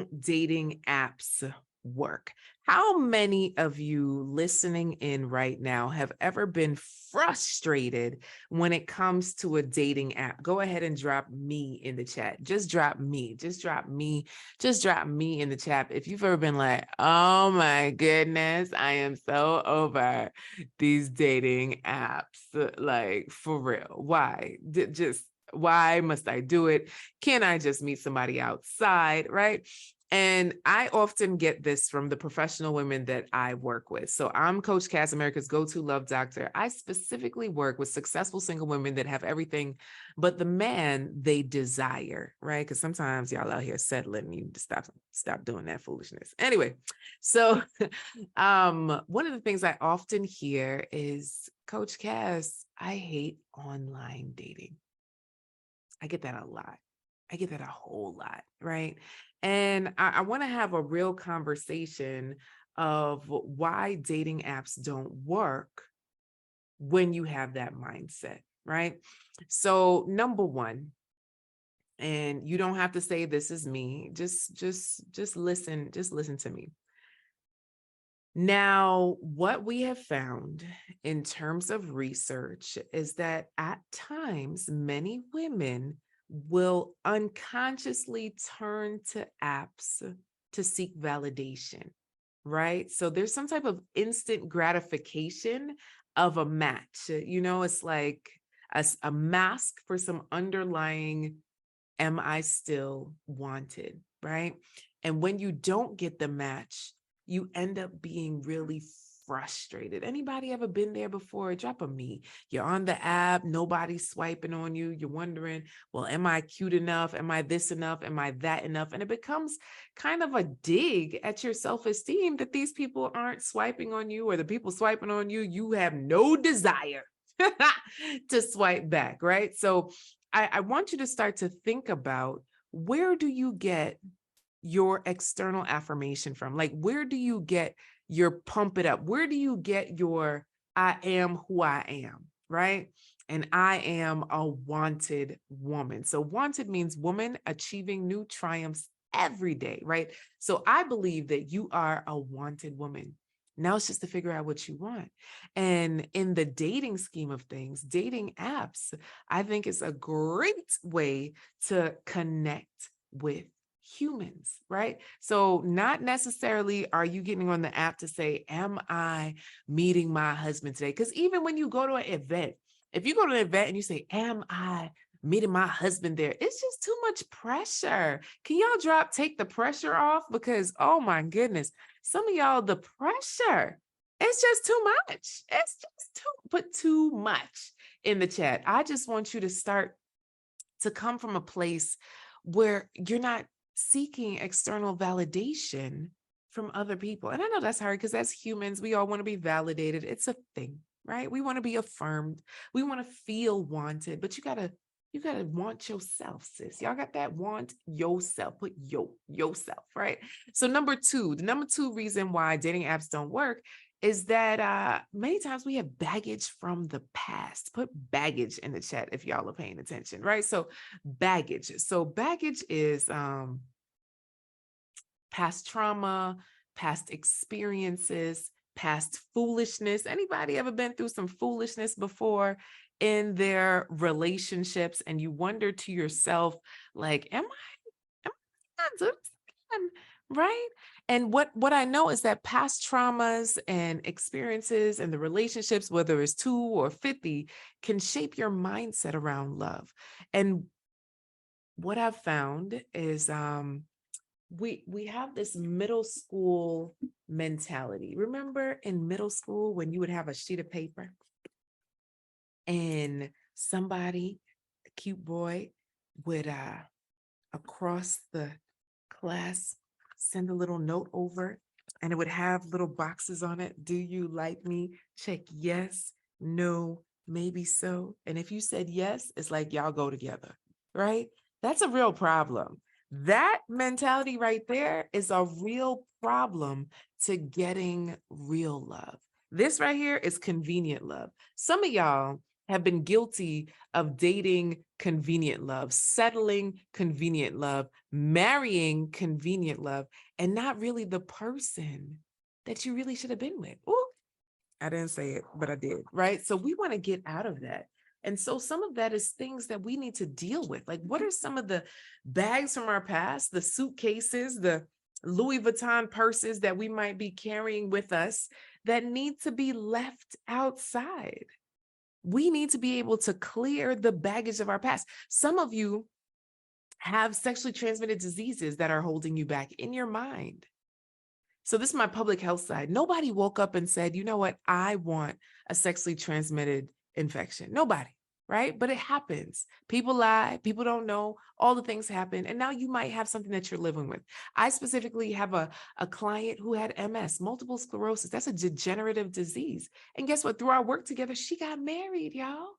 don't dating apps work? How many of you listening in right now have ever been frustrated when it comes to a dating app? Go ahead and drop me in the chat. Just drop me. Just drop me. Just drop me in the chat. If you've ever been like, oh my goodness, I am so over these dating apps. Like, for real. Why? Just why must I do it? Can I just meet somebody outside? Right. And I often get this from the professional women that I work with. So I'm Coach Cass, America's go-to love doctor. I specifically work with successful single women that have everything but the man they desire, right? Because sometimes y'all out here settling, you need to stop doing that foolishness. Anyway, so one of the things I often hear is, Coach Cass, I hate online dating. I get that a lot. I get that a whole lot, right? And I want to have a real conversation of why dating apps don't work when you have that mindset, right? So, number one, and you don't have to say this is me, just listen to me. Now, what we have found in terms of research is that at times, many women will unconsciously turn to apps to seek validation, right? So there's some type of instant gratification of a match. It's like a mask for some underlying, am I still wanted, right? And when you don't get the match, you end up being really frustrated. Anybody ever been there before? Drop a me. You're on the app, nobody's swiping on you. You're wondering, well, am I cute enough? Am I this enough? Am I that enough? And it becomes kind of a dig at your self-esteem that these people aren't swiping on you, or the people swiping on you, you have no desire to swipe back, right? So I want you to start to think about, where do you get your external affirmation from? Like, where do you get your pump it up? Where do you get your I am who I am, right? And I am a wanted woman. So wanted means woman achieving new triumphs every day, right? So I believe that you are a wanted woman. Now it's just to figure out what you want. And in the dating scheme of things, dating apps, I think is a great way to connect with humans, right? So not necessarily are you getting on the app to say, am I meeting my husband today? Because even when you go to an event, if you go to an event and you say, am I meeting my husband there, it's just too much pressure. Can y'all take the pressure off? Because, oh my goodness, some of y'all, the pressure, it's just too much. It's just put too much in the chat. I just want you to start to come from a place where you're not seeking external validation from other people. And I know that's hard because as humans, we all want to be validated. It's a thing, right? We want to be affirmed. We want to feel wanted, but you gotta want yourself, sis. Y'all got that? Want yourself. Put yourself, right? So the number two reason why dating apps don't work is that many times we have baggage from the past. Put baggage in the chat if y'all are paying attention, right? So baggage. So baggage is past trauma, past experiences, past foolishness. Anybody ever been through some foolishness before in their relationships, and you wonder to yourself, like, am I not doing this again? Right? And what I know is that past traumas and experiences and the relationships, whether it's 2 or 50, can shape your mindset around love. And what I've found is we have this middle school mentality. Remember in middle school when you would have a sheet of paper and somebody, a cute boy, would across the class send a little note over, and it would have little boxes on it. Do you like me? Check yes, no, maybe so. And if you said yes, it's like y'all go together, right? That's a real problem. That mentality right there is a real problem to getting real love. This right here is convenient love. Some of y'all have been guilty of dating convenient love, settling convenient love, marrying convenient love, and not really the person that you really should have been with. Ooh, I didn't say it, but I did, right? So we want to get out of that. And so some of that is things that we need to deal with. Like, what are some of the bags from our past, the suitcases, the Louis Vuitton purses that we might be carrying with us that need to be left outside? We need to be able to clear the baggage of our past. Some of you have sexually transmitted diseases that are holding you back in your mind. So this is my public health side. Nobody woke up and said, you know what, I want a sexually transmitted infection. Nobody, right? But it happens. People lie, people don't know, all the things happen. And now you might have something that you're living with. I specifically have a client who had MS, multiple sclerosis. That's a degenerative disease. And guess what? Through our work together, she got married, y'all.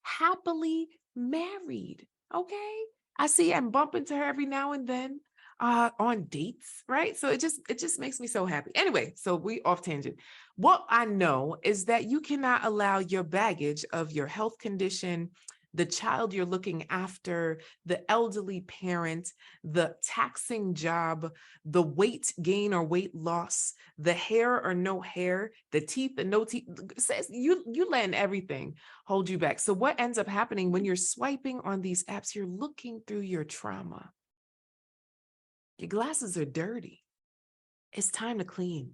Happily married. Okay. I see I'm bumping to her every now and then on dates, right? So it just makes me so happy. Anyway, so we off tangent. What I know is that you cannot allow your baggage of your health condition, the child you're looking after, the elderly parent, the taxing job, the weight gain or weight loss, the hair or no hair, the teeth and no teeth, says you letting everything hold you back. So what ends up happening when you're swiping on these apps, you're looking through your trauma. Your glasses are dirty. It's time to clean.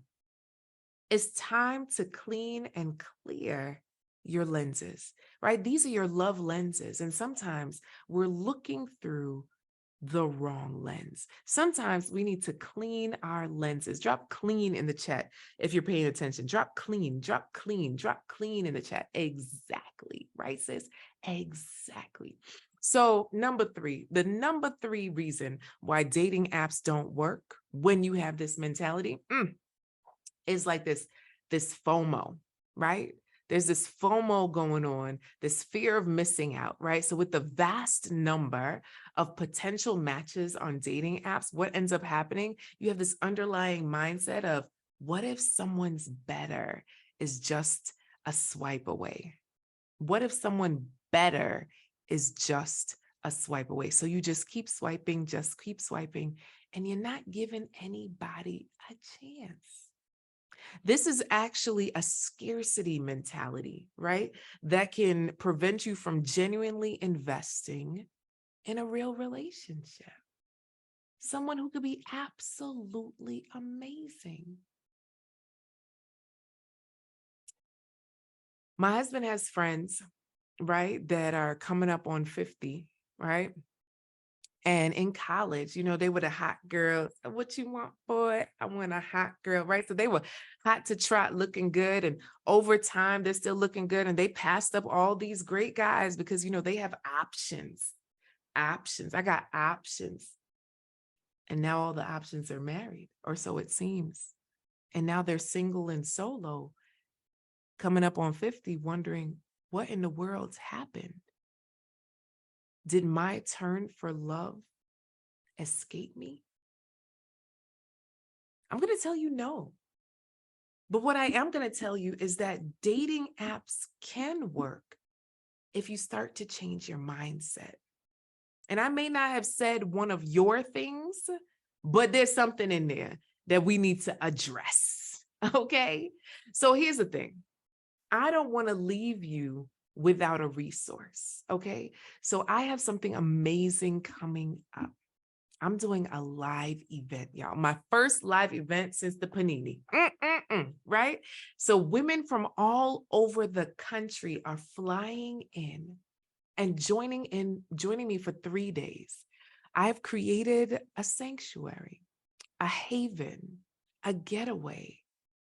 It's time to clean and clear your lenses, right? These are your love lenses. And sometimes we're looking through the wrong lens. Sometimes we need to clean our lenses. Drop clean in the chat if you're paying attention. Drop clean in the chat. Exactly, right, sis? Exactly. So the number three reason why dating apps don't work when you have this mentality is like this FOMO, right? There's this FOMO going on, this fear of missing out, right? So with the vast number of potential matches on dating apps, what ends up happening? You have this underlying mindset of, what if someone's better is just a swipe away? What if someone better is just a swipe away? So you just keep swiping, and you're not giving anybody a chance. This is actually a scarcity mentality, right? That can prevent you from genuinely investing in a real relationship. Someone who could be absolutely amazing. My husband has friends, right, that are coming up on 50, right? And in college, they were the hot girls. What you want, boy? I want a hot girl, right? So they were hot to trot, looking good. And over time, they're still looking good. And they passed up all these great guys because, they have options. Options. I got options. And now all the options are married, or so it seems. And now they're single and solo, coming up on 50, wondering what in the world's happened. Did my turn for love escape me? I'm going to tell you no. But what I am going to tell you is that dating apps can work if you start to change your mindset. And I may not have said one of your things, but there's something in there that we need to address. Okay? So here's the thing. I don't want to leave you without a resource. Okay? So I have something amazing coming up. I'm doing a live event, y'all. My first live event since the Panini, right? So women from all over the country are flying in and joining me for 3 days. I've created a sanctuary, a haven, a getaway,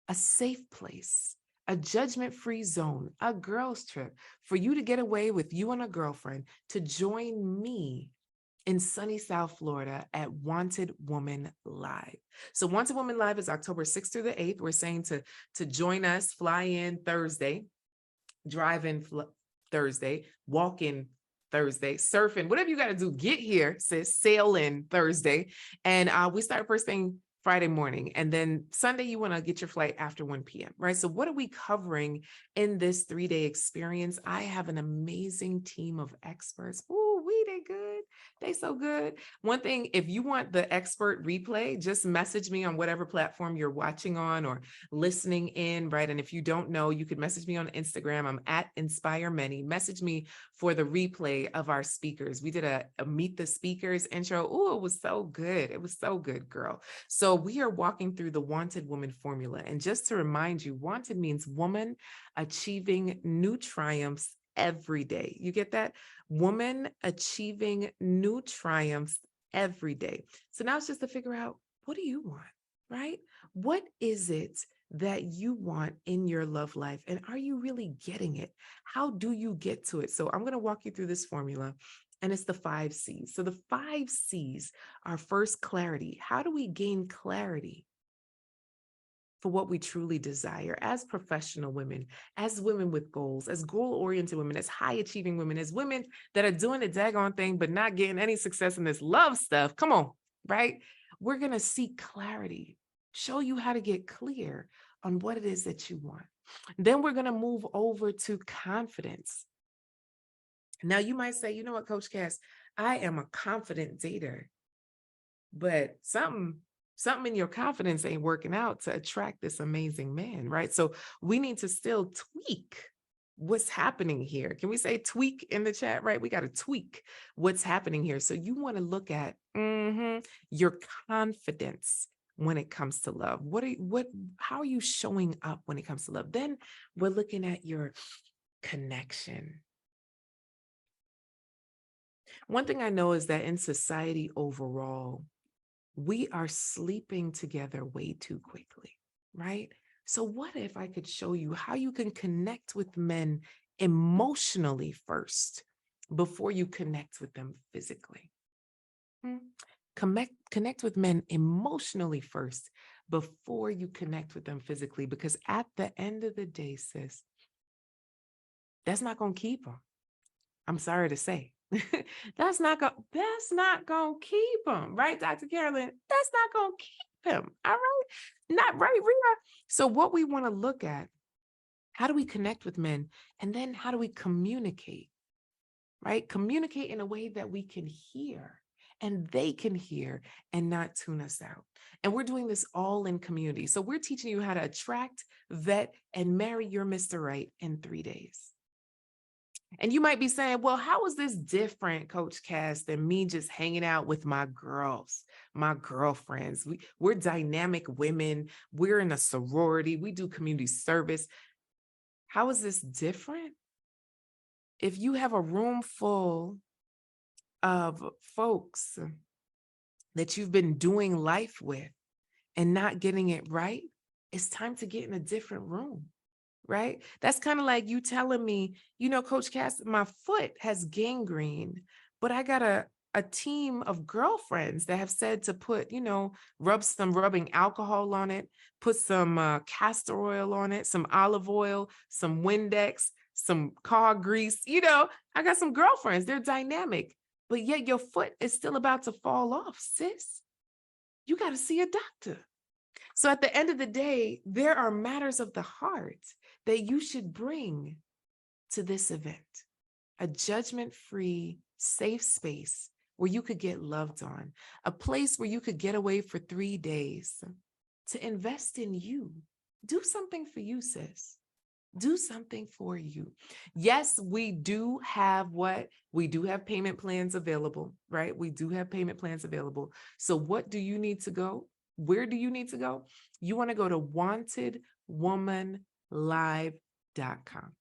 a safe place, a judgment-free zone, a girls trip for you to get away with you and a girlfriend to join me in sunny South Florida at Wanted Woman Live. So Wanted Woman Live is October 6th through the 8th. We're saying to join us, fly in Thursday, drive in Thursday, walk in Thursday, surfing, whatever you got to do, get here, sis, sail in Thursday. And we start first thing Friday morning. And then Sunday, you want to get your flight after 1 p.m., right? So what are we covering in this 3-day experience? I have an amazing team of experts. Ooh, they good. They so good. One thing, if you want the expert replay, just message me on whatever platform you're watching on or listening in, right? And if you don't know, you could message me on Instagram. I'm at Inspire Many. Message me for the replay of our speakers. We did a Meet the Speakers intro. Ooh, it was so good. It was so good, girl. So we are walking through the Wanted Woman formula. And just to remind you, wanted means woman achieving new triumphs every day. You get that? Woman achieving new triumphs every day. So now it's just to figure out, what do you want, right? What is it that you want in your love life? And are you really getting it? How do you get to it? So I'm going to walk you through this formula. And it's the 5 C's. So the 5 C's are first, clarity. How do we gain clarity for what we truly desire as professional women, as women with goals, as goal-oriented women, as high-achieving women, as women that are doing the daggone thing, but not getting any success in this love stuff? Come on, right? We're going to seek clarity, show you how to get clear on what it is that you want. Then we're going to move over to confidence. Now, you might say, you know what, Coach Cass, I am a confident dater, but something in your confidence ain't working out to attract this amazing man, right? So we need to still tweak what's happening here. Can we say tweak in the chat, right? We got to tweak what's happening here. So you want to look at your confidence when it comes to love. How are you showing up when it comes to love? Then we're looking at your connection. One thing I know is that in society overall, we are sleeping together way too quickly, right? So what if I could show you how you can connect with men emotionally first before you connect with them physically? Connect with men emotionally first before you connect with them physically, because at the end of the day, sis, that's not going to keep them. I'm sorry to say. That's not gonna keep him, right, Dr. Carolyn? That's not gonna keep him. All right. Not right, Rhea. So what we want to look at, how do we connect with men? And then how do we communicate? Right? Communicate in a way that we can hear and they can hear and not tune us out. And we're doing this all in community. So we're teaching you how to attract, vet, and marry your Mr. Right in 3 days. And you might be saying, well, how is this different, Coach Cass, than me just hanging out with my girls, my girlfriends? We're dynamic women. We're in a sorority. We do community service. How is this different? If you have a room full of folks that you've been doing life with and not getting it right, it's time to get in a different room. Right? That's kind of like you telling me, you know, Coach Cass, my foot has gangrene, but I got a team of girlfriends that have said to put, rub some rubbing alcohol on it, put some castor oil on it, some olive oil, some Windex, some car grease. I got some girlfriends. They're dynamic, but yet your foot is still about to fall off, sis. You got to see a doctor. So at the end of the day, there are matters of the heart that you should bring to this event, a judgment-free, safe space where you could get loved on, a place where you could get away for 3 days to invest in you. Do something for you, sis. Do something for you. Yes, we do have payment plans available, right? We do have payment plans available. So what do you need to go? Where do you need to go? You want to go to wantedwomanlive.com.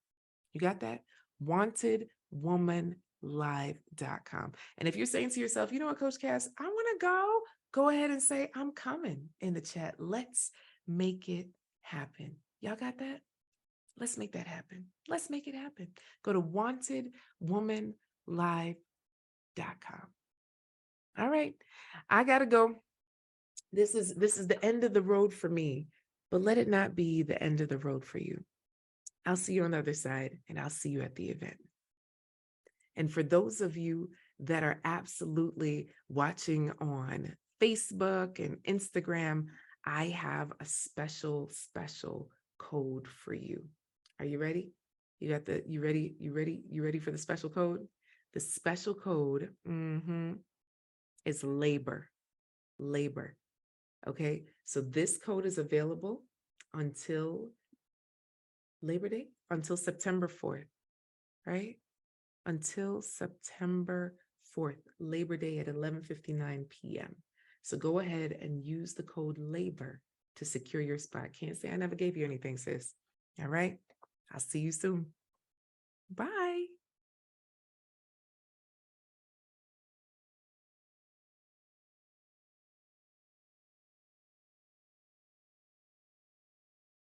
You got that? Wantedwomanlive.com. And if you're saying to yourself, you know what, Coach Cass, I want to go ahead and say, I'm coming in the chat. Let's make it happen. Y'all got that? Let's make that happen. Let's make it happen. Go to wantedwomanlive.com. All right. I got to go. This is the end of the road for me, but let it not be the end of the road for you. I'll see you on the other side, and I'll see you at the event. And for those of you that are absolutely watching on Facebook and Instagram, I have a special code for you. Are you ready? You ready? You ready for the special code? The special code is labor. Labor. Okay. So this code is available until Labor Day, until September 4th, right? Until September 4th, Labor Day at 11:59 p.m. So go ahead and use the code LABOR to secure your spot. Can't say I never gave you anything, sis. All right. I'll see you soon. Bye.